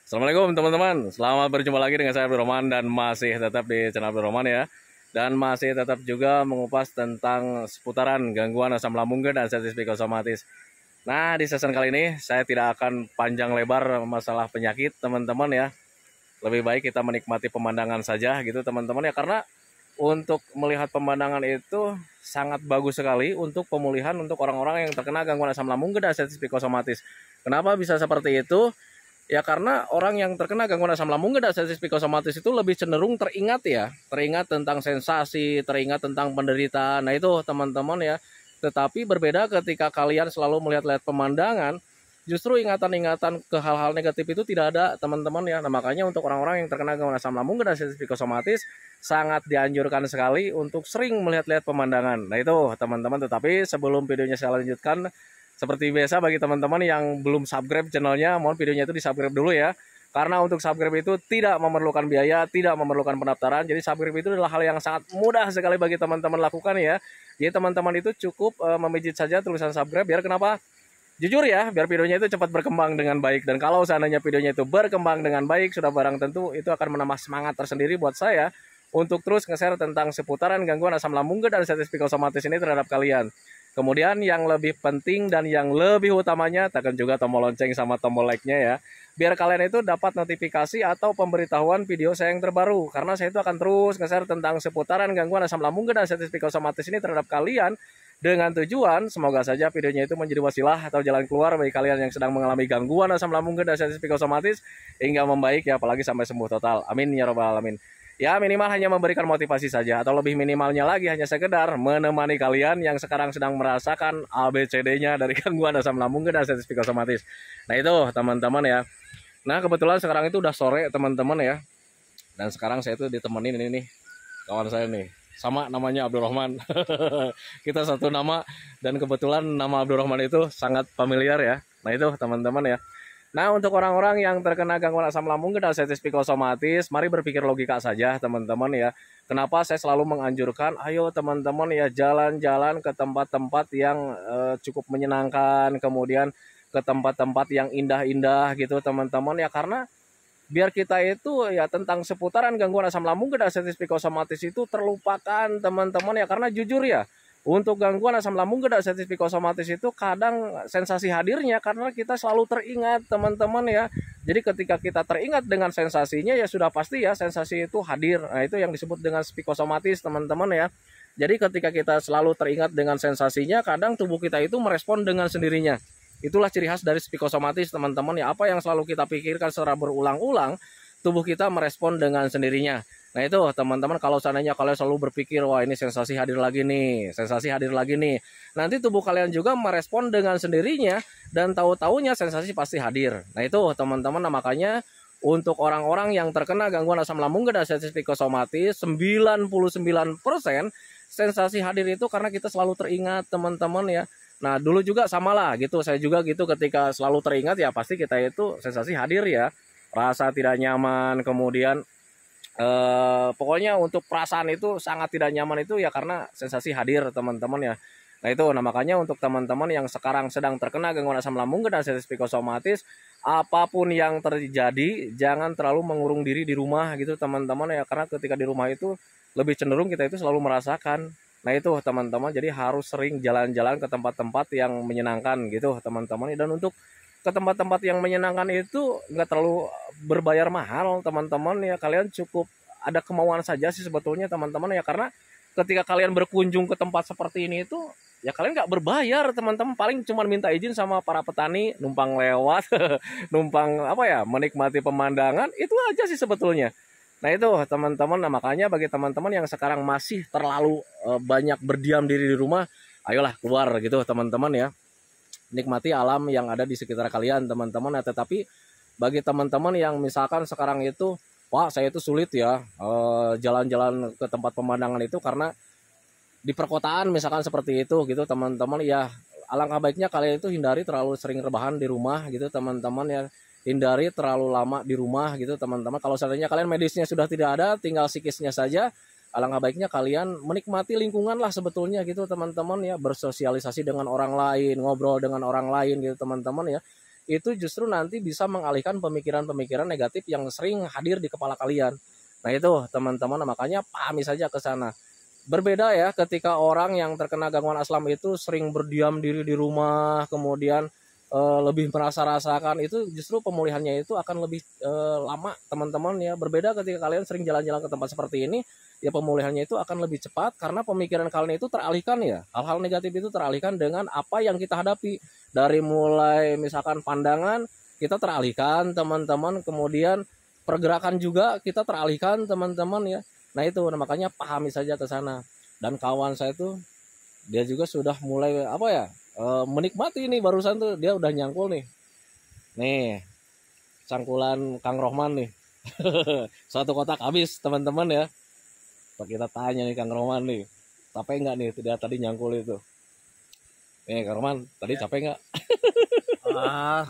Assalamualaikum teman-teman, selamat berjumpa lagi dengan saya Abdurrahman dan masih tetap di channel Abdurrahman ya. Dan masih tetap juga mengupas tentang seputaran gangguan asam lambung dan status psikosomatis. Nah, di season kali ini saya tidak akan panjang lebar masalah penyakit teman-teman ya. Lebih baik kita menikmati pemandangan saja gitu teman-teman ya, karena untuk melihat pemandangan itu sangat bagus sekali untuk pemulihan untuk orang-orang yang terkena gangguan asam lambung dan status psikosomatis. Kenapa bisa seperti itu? Ya karena orang yang terkena gangguan asam lambung dan status psikosomatis itu lebih cenderung teringat ya, teringat tentang sensasi, teringat tentang penderitaan. Nah itu teman-teman ya. Tetapi berbeda ketika kalian selalu melihat-lihat pemandangan, justru ingatan-ingatan ke hal-hal negatif itu tidak ada teman-teman ya. Nah makanya untuk orang-orang yang terkena gangguan asam lambung dan status psikosomatis sangat dianjurkan sekali untuk sering melihat-lihat pemandangan. Nah itu teman-teman, tetapi sebelum videonya saya lanjutkan, seperti biasa bagi teman-teman yang belum subscribe channelnya, mohon videonya itu di subscribe dulu ya. Karena untuk subscribe itu tidak memerlukan biaya, tidak memerlukan pendaftaran. Jadi subscribe itu adalah hal yang sangat mudah sekali bagi teman-teman lakukan ya. Jadi teman-teman itu cukup memijit saja tulisan subscribe. Biar kenapa? Jujur ya, biar videonya itu cepat berkembang dengan baik. Dan kalau seandainya videonya itu berkembang dengan baik, sudah barang tentu itu akan menambah semangat tersendiri buat saya untuk terus nge-share tentang seputaran gangguan asam lambung dan status psikosomatis ini terhadap kalian. Kemudian yang lebih penting dan yang lebih utamanya, tekan juga tombol lonceng sama tombol like-nya ya. Biar kalian itu dapat notifikasi atau pemberitahuan video saya yang terbaru. Karena saya itu akan terus nge-share tentang seputaran gangguan asam lambung dan status psikosomatis ini terhadap kalian. Dengan tujuan, semoga saja videonya itu menjadi wasilah atau jalan keluar bagi kalian yang sedang mengalami gangguan asam lambung dan status psikosomatis hingga membaik ya, apalagi sampai sembuh total. Amin ya robbal alamin. Ya minimal hanya memberikan motivasi saja, atau lebih minimalnya lagi hanya sekedar menemani kalian yang sekarang sedang merasakan ABCD-nya dari gangguan asam lambung dan status psikosomatis. Nah itu teman-teman ya. Nah kebetulan sekarang itu udah sore teman-teman ya. Dan sekarang saya itu ditemenin ini nih kawan saya nih. Sama namanya Abdurrahman. Kita satu nama dan kebetulan nama Abdurrahman itu sangat familiar ya. Nah itu teman-teman ya. Nah, untuk orang-orang yang terkena gangguan asam lambung dan status psikosomatis, mari berpikir logika saja, teman-teman ya. Kenapa saya selalu menganjurkan, ayo teman-teman ya jalan-jalan ke tempat-tempat yang cukup menyenangkan, kemudian ke tempat-tempat yang indah-indah gitu, teman-teman ya, karena biar kita itu ya tentang seputaran gangguan asam lambung dan status psikosomatis itu terlupakan, teman-teman ya, karena jujur ya. Untuk gangguan asam lambung dan status psikosomatis itu kadang sensasi hadirnya karena kita selalu teringat teman-teman ya. Jadi ketika kita teringat dengan sensasinya ya sudah pasti ya sensasi itu hadir. Nah itu yang disebut dengan psikosomatis teman-teman ya. Jadi ketika kita selalu teringat dengan sensasinya, kadang tubuh kita itu merespon dengan sendirinya. Itulah ciri khas dari psikosomatis teman-teman ya. Apa yang selalu kita pikirkan secara berulang-ulang, tubuh kita merespon dengan sendirinya. Nah itu teman-teman, kalau seandainya kalian selalu berpikir, wah ini sensasi hadir lagi nih, sensasi hadir lagi nih. Nanti tubuh kalian juga merespon dengan sendirinya dan tahu-taunya sensasi pasti hadir. Nah itu teman-teman, nah, makanya untuk orang-orang yang terkena gangguan asam lambung dan status psikosomatis, 99% sensasi hadir itu karena kita selalu teringat teman-teman ya. Nah dulu juga sama lah gitu, saya juga gitu ketika selalu teringat ya pasti kita itu sensasi hadir ya. Rasa tidak nyaman, kemudian pokoknya untuk perasaan itu sangat tidak nyaman itu ya karena sensasi hadir teman-teman ya. Nah itu, nah makanya untuk teman-teman yang sekarang sedang terkena gangguan asam lambung dan status psikosomatis, apapun yang terjadi jangan terlalu mengurung diri di rumah gitu teman-teman ya, karena ketika di rumah itu lebih cenderung kita itu selalu merasakan. Nah itu teman-teman, jadi harus sering jalan-jalan ke tempat-tempat yang menyenangkan gitu teman-teman. Dan untuk ke tempat-tempat yang menyenangkan itu nggak terlalu berbayar mahal teman-teman ya, kalian cukup ada kemauan saja sih sebetulnya teman-teman ya, karena ketika kalian berkunjung ke tempat seperti ini itu ya kalian nggak berbayar teman-teman, paling cuma minta izin sama para petani, numpang lewat numpang apa ya, menikmati pemandangan, itu aja sih sebetulnya. Nah itu teman-teman, nah makanya bagi teman-teman yang sekarang masih terlalu banyak berdiam diri di rumah, ayolah keluar gitu teman-teman ya, nikmati alam yang ada di sekitar kalian teman-teman. Nah, tetapi bagi teman-teman yang misalkan sekarang itu, wah saya itu sulit ya jalan-jalan ke tempat pemandangan itu karena di perkotaan misalkan seperti itu gitu teman-teman ya, alangkah baiknya kalian itu hindari terlalu sering rebahan di rumah gitu teman-teman ya, hindari terlalu lama di rumah gitu teman-teman. Kalau seandainya kalian medisnya sudah tidak ada, tinggal psikisnya saja, alangkah baiknya kalian menikmati lingkungan lah sebetulnya gitu teman-teman ya, bersosialisasi dengan orang lain, ngobrol dengan orang lain gitu teman-teman ya. itu justru nanti bisa mengalihkan pemikiran-pemikiran negatif yang sering hadir di kepala kalian. Nah itu teman-teman, makanya pahami saja ke sana. Berbeda ya ketika orang yang terkena gangguan aslam itu sering berdiam diri di rumah, kemudian lebih merasa rasakan, itu justru pemulihannya itu akan lebih lama teman-teman ya. Berbeda ketika kalian sering jalan-jalan ke tempat seperti ini, ya pemulihannya itu akan lebih cepat karena pemikiran kalian itu teralihkan ya. Hal-hal negatif itu teralihkan dengan apa yang kita hadapi. Dari mulai misalkan pandangan kita teralihkan teman-teman, kemudian pergerakan juga kita teralihkan teman-teman ya. Nah itu, nah, makanya pahami saja ke sana. Dan kawan saya tuh dia juga sudah mulai apa ya, menikmati ini barusan tuh dia udah nyangkul nih cangkulan Kang Rohman nih. Satu kotak habis teman-teman ya. Kita tanya nih Kang Rohman nih, capek nggak nih dia tadi nyangkul itu? Nih Kang Rohman, tadi capek nggak?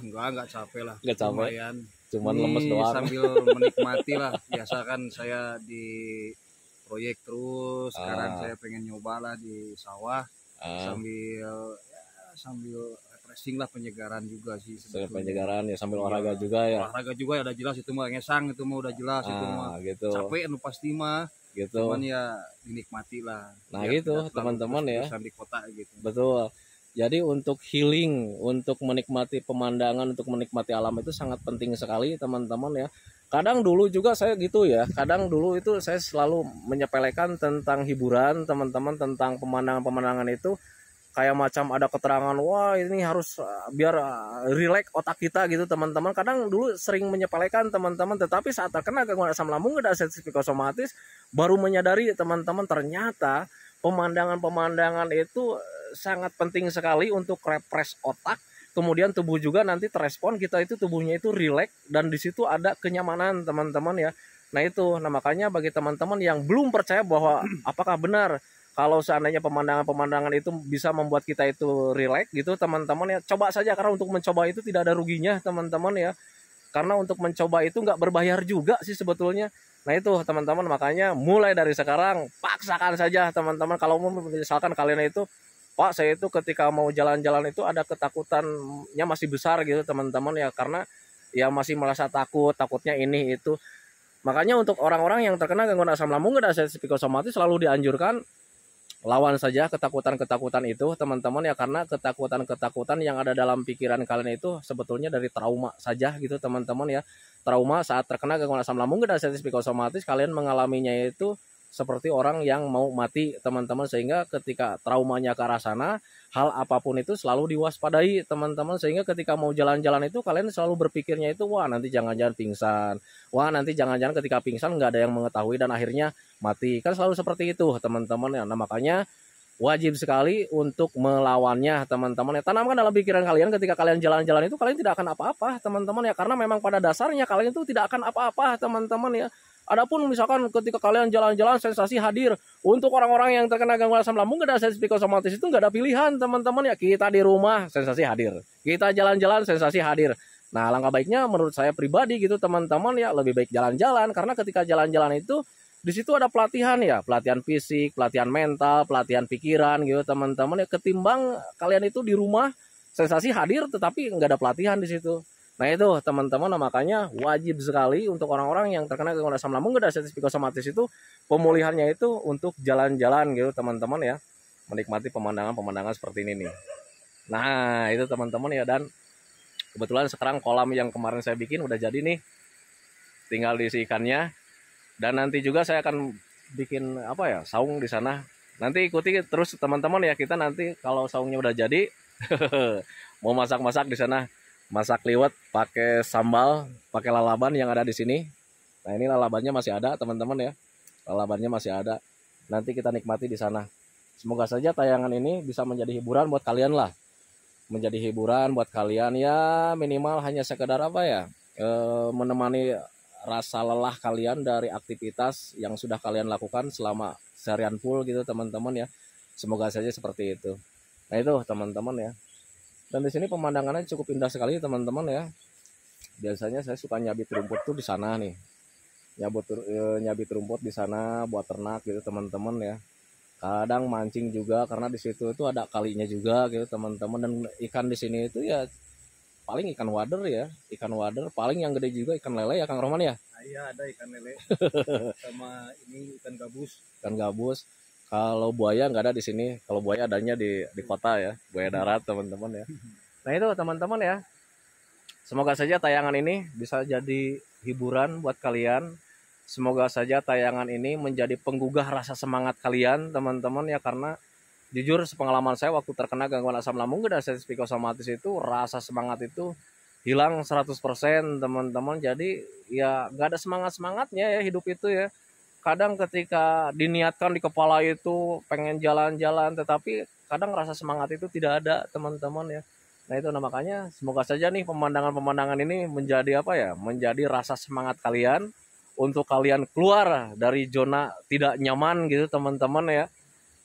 Enggak capek lah. Nggak capek. Lumayan. Cuman Ini lemes doang. sambil menikmati lah. Biasa kan saya di proyek terus. Sekarang saya pengen nyoba lah di sawah sambil refreshing lah, penyegaran juga sih. Penyegaran ya, sambil olahraga juga ya. Olahraga juga ya, udah jelas itu mah, ngesang itu mah udah jelas itu mah. Gitu. Capek anu pasti mah. Gitu. Cuman ya dinikmati lah. Nah gitu teman-teman ya. Di kota gitu. Betul. Jadi untuk healing, untuk menikmati pemandangan, untuk menikmati alam itu sangat penting sekali teman-teman ya. Kadang dulu juga saya gitu ya. Kadang dulu itu saya selalu menyepelekan tentang hiburan teman-teman, tentang pemandangan-pemandangan itu. Kayak macam ada keterangan, wah ini harus biar relax otak kita gitu teman-teman. Kadang dulu sering menyepelekan teman-teman, tetapi saat terkena gangguan asam lambung dan sensitif psikosomatis, baru menyadari teman-teman ternyata pemandangan-pemandangan itu sangat penting sekali untuk refresh otak. Kemudian tubuh juga nanti terespon, kita itu tubuhnya itu relax dan di situ ada kenyamanan teman-teman ya. Nah itu, nah makanya bagi teman-teman yang belum percaya bahwa apakah benar kalau seandainya pemandangan-pemandangan itu bisa membuat kita itu relax gitu teman-teman ya, coba saja, karena untuk mencoba itu tidak ada ruginya teman-teman ya. Karena untuk mencoba itu nggak berbayar juga sih sebetulnya. Nah itu teman-teman, makanya mulai dari sekarang paksakan saja teman-teman. Kalau misalkan kalian itu, Pak saya itu ketika mau jalan-jalan itu ada ketakutannya masih besar gitu teman-teman ya, karena ya masih merasa takutnya ini itu. Makanya untuk orang-orang yang terkena gangguan asam lambung dan sensitif psikosomatis selalu dianjurkan lawan saja ketakutan-ketakutan itu teman-teman ya, karena ketakutan-ketakutan yang ada dalam pikiran kalian itu sebetulnya dari trauma saja gitu teman-teman ya. Trauma saat terkena gangguan asam lambung dan sensitif psikosomatis, kalian mengalaminya itu seperti orang yang mau mati teman-teman, sehingga ketika traumanya ke arah sana, hal apapun itu selalu diwaspadai teman-teman, sehingga ketika mau jalan-jalan itu kalian selalu berpikirnya itu, wah nanti jangan-jangan pingsan, wah nanti jangan-jangan ketika pingsan nggak ada yang mengetahui dan akhirnya mati, kan selalu seperti itu teman-teman ya. Nah makanya wajib sekali untuk melawannya teman-teman ya. Tanamkan dalam pikiran kalian ketika kalian jalan-jalan itu kalian tidak akan apa-apa teman-teman ya, karena memang pada dasarnya kalian itu tidak akan apa-apa teman-teman ya. Adapun misalkan ketika kalian jalan-jalan sensasi hadir, untuk orang-orang yang terkena gangguan asam lambung dan sensitif psikosomatis itu nggak ada pilihan teman-teman ya. Kita di rumah sensasi hadir, kita jalan-jalan sensasi hadir. Nah langkah baiknya menurut saya pribadi gitu teman-teman ya, lebih baik jalan-jalan, karena ketika jalan-jalan itu di situ ada pelatihan ya, pelatihan fisik, pelatihan mental, pelatihan pikiran gitu teman-teman ya, ketimbang kalian itu di rumah sensasi hadir tetapi nggak ada pelatihan di situ. Nah itu teman-teman, makanya wajib sekali untuk orang-orang yang terkena gangguan asam lambung dan sensitif psikosomatis itu pemulihannya itu untuk jalan-jalan gitu teman-teman ya, menikmati pemandangan-pemandangan seperti ini nih. Nah itu teman-teman ya, dan kebetulan sekarang kolam yang kemarin saya bikin udah jadi nih, tinggal diisi ikannya. Dan nanti juga saya akan bikin apa ya, saung di sana. Nanti ikuti terus teman-teman ya, kita nanti kalau saungnya udah jadi mau masak-masak di sana. Masak liwet pakai sambal, pakai lalaban yang ada di sini. Nah ini lalabannya masih ada teman-teman ya, lalabannya masih ada. Nanti kita nikmati di sana. Semoga saja tayangan ini bisa menjadi hiburan buat kalian lah, menjadi hiburan buat kalian ya, minimal hanya sekedar apa ya, menemani rasa lelah kalian dari aktivitas yang sudah kalian lakukan selama seharian full gitu teman-teman ya. Semoga saja seperti itu. Nah itu teman-teman ya. Dan di sini pemandangannya cukup indah sekali teman-teman ya. Biasanya saya suka nyabit rumput tuh di sana nih. Nyabit rumput di sana buat ternak gitu teman-teman ya. Kadang mancing juga karena di situ itu ada kalinya juga gitu teman-teman, dan ikan di sini itu ya paling ikan wader ya, ikan wader, paling yang gede juga ikan lele ya Kang Roman ya. Nah, iya ada ikan lele sama ini ikan gabus. Ikan gabus. Kalau buaya nggak ada di sini. Kalau buaya adanya di kota ya, buaya darat teman-teman ya. Nah itu teman-teman ya. Semoga saja tayangan ini bisa jadi hiburan buat kalian. Semoga saja tayangan ini menjadi penggugah rasa semangat kalian teman-teman ya, karena jujur sepengalaman saya waktu terkena gangguan asam lambung dan sensitif psikosomatis itu rasa semangat itu hilang 100% teman-teman. Jadi ya nggak ada semangat-semangatnya ya hidup itu ya. Kadang ketika diniatkan di kepala itu pengen jalan-jalan, tetapi kadang rasa semangat itu tidak ada teman-teman ya. Nah itu makanya semoga saja nih pemandangan-pemandangan ini menjadi apa ya, menjadi rasa semangat kalian untuk kalian keluar dari zona tidak nyaman gitu teman-teman ya,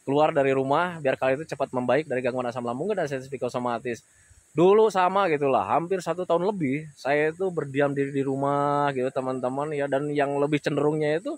keluar dari rumah biar kalian itu cepat membaik dari gangguan asam lambung dan sensitif psikosomatis. Dulu sama gitulah, hampir 1 tahun lebih saya itu berdiam diri di rumah gitu teman-teman ya, dan yang lebih cenderungnya itu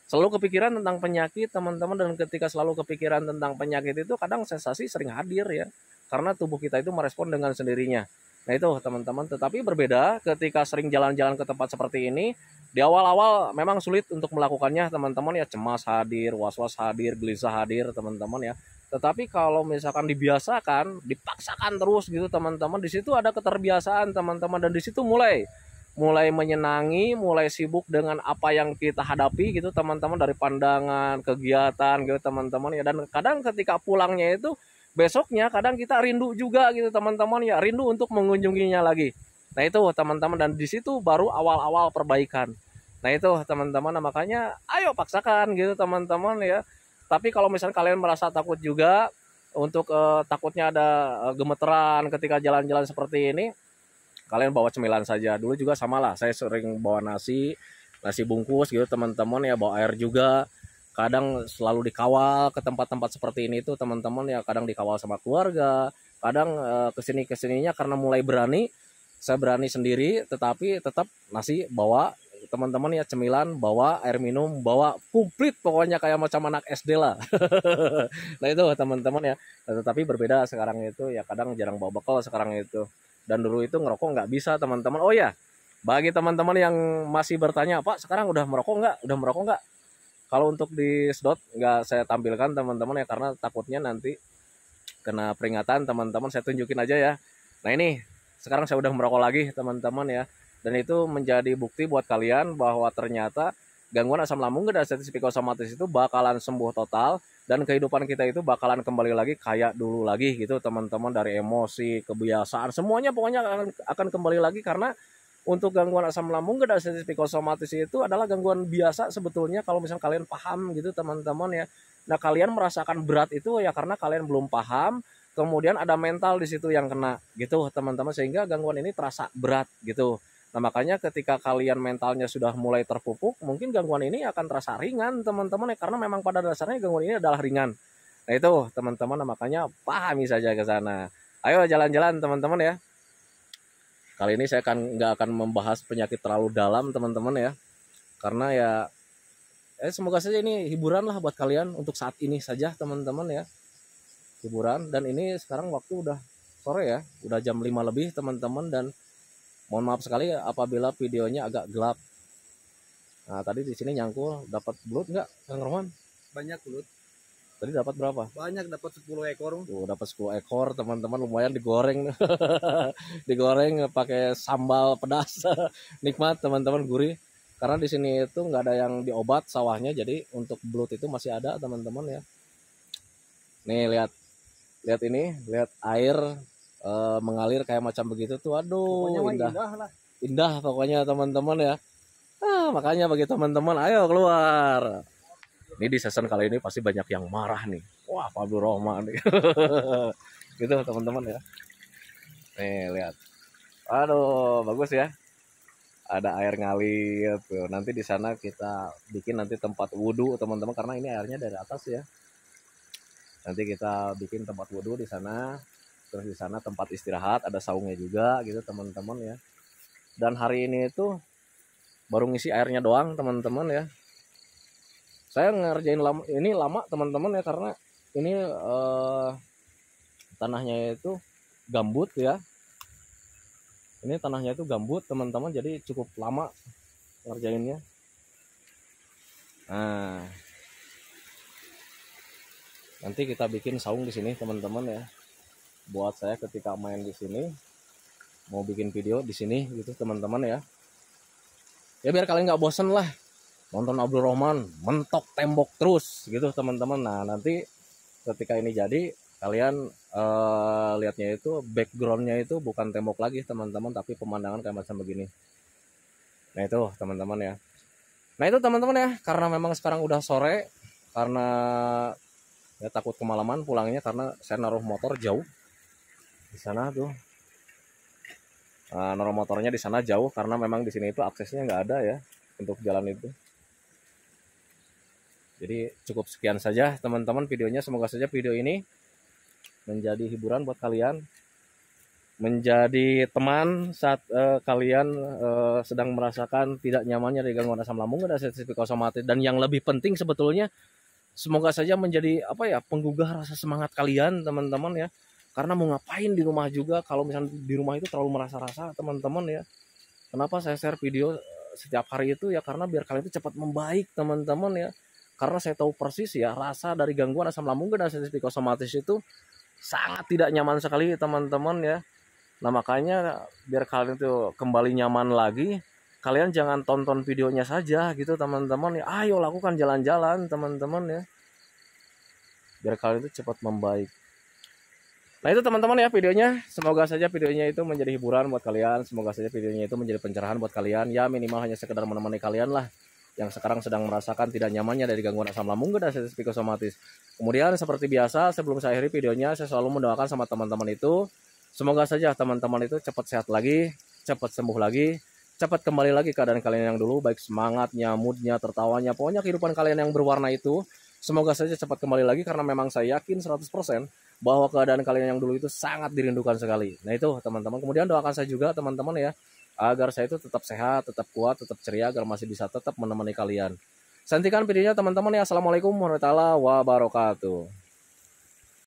selalu kepikiran tentang penyakit teman-teman, dan ketika selalu kepikiran tentang penyakit itu kadang sensasi sering hadir ya, karena tubuh kita itu merespon dengan sendirinya. Nah itu teman-teman, tetapi berbeda ketika sering jalan-jalan ke tempat seperti ini. Di awal-awal memang sulit untuk melakukannya teman-teman ya, cemas hadir, was-was hadir, gelisah hadir teman-teman ya. Tetapi kalau misalkan dibiasakan, dipaksakan terus gitu teman-teman, di situ ada keterbiasaan teman-teman, dan di situ mulai menyenangi, mulai sibuk dengan apa yang kita hadapi gitu teman-teman, dari pandangan, kegiatan gitu teman-teman ya. Dan kadang ketika pulangnya itu besoknya kadang kita rindu juga gitu teman-teman ya, rindu untuk mengunjunginya lagi. Nah itu teman-teman, dan di situ baru awal-awal perbaikan. Nah itu teman-teman, nah, makanya ayo paksakan gitu teman-teman ya. Tapi kalau misalnya kalian merasa takut juga untuk takutnya ada gemeteran ketika jalan-jalan seperti ini, kalian bawa cemilan saja. Dulu juga sama lah, saya sering bawa nasi bungkus gitu teman-teman ya, bawa air juga. Kadang selalu dikawal ke tempat-tempat seperti ini tuh teman-teman ya, kadang dikawal sama keluarga, kadang kesininya karena mulai berani, saya berani sendiri, tetapi tetap nasi bawa teman-teman ya, cemilan bawa, air minum bawa, komplit pokoknya kayak macam anak SD lah. Nah itu teman-teman ya. Tetapi berbeda sekarang itu ya, kadang jarang bawa bekal sekarang itu. Dan dulu itu ngerokok nggak bisa teman-teman. Oh ya, bagi teman-teman yang masih bertanya, Pak sekarang udah merokok nggak? Udah merokok nggak? Kalau untuk di sedot nggak saya tampilkan teman-teman ya, karena takutnya nanti kena peringatan teman-teman. Saya tunjukin aja ya. Nah ini sekarang saya udah merokok lagi teman-teman ya, dan itu menjadi bukti buat kalian bahwa ternyata gangguan asam lambung dan sensitif psikosomatis itu bakalan sembuh total, dan kehidupan kita itu bakalan kembali lagi kayak dulu lagi gitu teman-teman. Dari emosi, kebiasaan, semuanya pokoknya akan kembali lagi, karena untuk gangguan asam lambung dan sensitif psikosomatis itu adalah gangguan biasa sebetulnya kalau misalnya kalian paham gitu teman-teman ya. Nah kalian merasakan berat itu ya karena kalian belum paham, kemudian ada mental di situ yang kena gitu teman-teman, sehingga gangguan ini terasa berat gitu. Nah makanya ketika kalian mentalnya sudah mulai terpupuk, mungkin gangguan ini akan terasa ringan teman-teman ya, karena memang pada dasarnya gangguan ini adalah ringan. Nah itu teman-teman, nah, makanya pahami saja ke sana. Ayo jalan-jalan teman-teman ya. Kali ini saya nggak akan membahas penyakit terlalu dalam teman-teman ya, karena ya semoga saja ini hiburan lah buat kalian untuk saat ini saja teman-teman ya, hiburan. Dan ini sekarang waktu udah sore ya, udah jam 5 lebih teman-teman, dan mohon maaf sekali apabila videonya agak gelap. Nah tadi di sini nyangkul, dapat belut nggak Kang Roman? Banyak belut. Tadi dapat berapa? Banyak, dapat 10 ekor. Tuh, dapat 10 ekor teman-teman, lumayan digoreng. Digoreng pakai sambal pedas. Nikmat teman-teman, gurih. Karena di sini itu nggak ada yang diobat sawahnya, jadi untuk belut itu masih ada teman-teman ya. Nih lihat ini, lihat air mengalir kayak macam begitu tuh. Aduh, Pokoknya indah. indah lah. Indah pokoknya teman-teman ya. Makanya bagi teman-teman ayo keluar. Ini di season kali ini pasti banyak yang marah nih. Wah, Fabio Roma nih. Gitu teman-teman ya. Nih lihat. Aduh, bagus ya. Ada air ngalir tuh. Nanti di sana kita bikin nanti tempat wudhu teman-teman, karena ini airnya dari atas ya. Nanti kita bikin tempat wudhu di sana. Terus di sana tempat istirahat, ada saungnya juga gitu teman-teman ya. Dan hari ini itu baru ngisi airnya doang teman-teman ya. Saya ngerjain ini lama teman-teman ya, karena ini tanahnya itu gambut ya. Ini tanahnya itu gambut teman-teman, jadi cukup lama ngerjainnya. Nah, nanti kita bikin saung di sini teman-teman ya. Buat saya ketika main di sini, mau bikin video di sini gitu teman-teman ya. Ya biar kalian nggak bosen lah nonton Abdul Rahman mentok tembok terus gitu teman-teman. Nah nanti ketika ini jadi kalian lihatnya itu backgroundnya itu bukan tembok lagi teman-teman, tapi pemandangan kayak macam begini. Nah itu teman-teman ya. Nah itu teman-teman ya, karena memang sekarang udah sore, karena ya takut kemalaman pulangnya karena saya naruh motor jauh di sana tuh. Naruh motornya di sana jauh karena memang di sini itu aksesnya nggak ada ya untuk jalan itu. Jadi cukup sekian saja teman-teman videonya. Semoga saja video ini menjadi hiburan buat kalian, menjadi teman saat kalian sedang merasakan tidak nyamannya dari gangguan asam lambung dan sensitif psikosomatis. Dan yang lebih penting sebetulnya, semoga saja menjadi apa ya, penggugah rasa semangat kalian teman-teman ya. Karena mau ngapain di rumah juga, kalau misalnya di rumah itu terlalu merasa-rasa teman-teman ya. Kenapa saya share video setiap hari itu ya, karena biar kalian itu cepat membaik teman-teman ya. Karena saya tahu persis ya, rasa dari gangguan asam lambung dan sensitif psikosomatis itu sangat tidak nyaman sekali teman-teman ya. Nah makanya biar kalian itu kembali nyaman lagi, kalian jangan tonton videonya saja gitu teman-teman ya. Ayo lakukan jalan-jalan teman-teman ya, biar kalian itu cepat membaik. Nah itu teman-teman ya videonya. Semoga saja videonya itu menjadi hiburan buat kalian. Semoga saja videonya itu menjadi pencerahan buat kalian. Ya minimal hanya sekedar menemani kalian lah yang sekarang sedang merasakan tidak nyamannya dari gangguan asam lambung dan sensitif psikosomatis. Kemudian seperti biasa sebelum saya akhiri videonya, saya selalu mendoakan sama teman-teman itu, semoga saja teman-teman itu cepat sehat lagi, cepat sembuh lagi, cepat kembali lagi keadaan kalian yang dulu, baik semangatnya, moodnya, tertawanya, pokoknya kehidupan kalian yang berwarna itu semoga saja cepat kembali lagi, karena memang saya yakin 100% bahwa keadaan kalian yang dulu itu sangat dirindukan sekali. Nah itu teman-teman. Kemudian doakan saya juga teman-teman ya, agar saya itu tetap sehat, tetap kuat, tetap ceria, agar masih bisa tetap menemani kalian. Santikan videonya teman-teman ya. Assalamualaikum warahmatullahi wabarakatuh.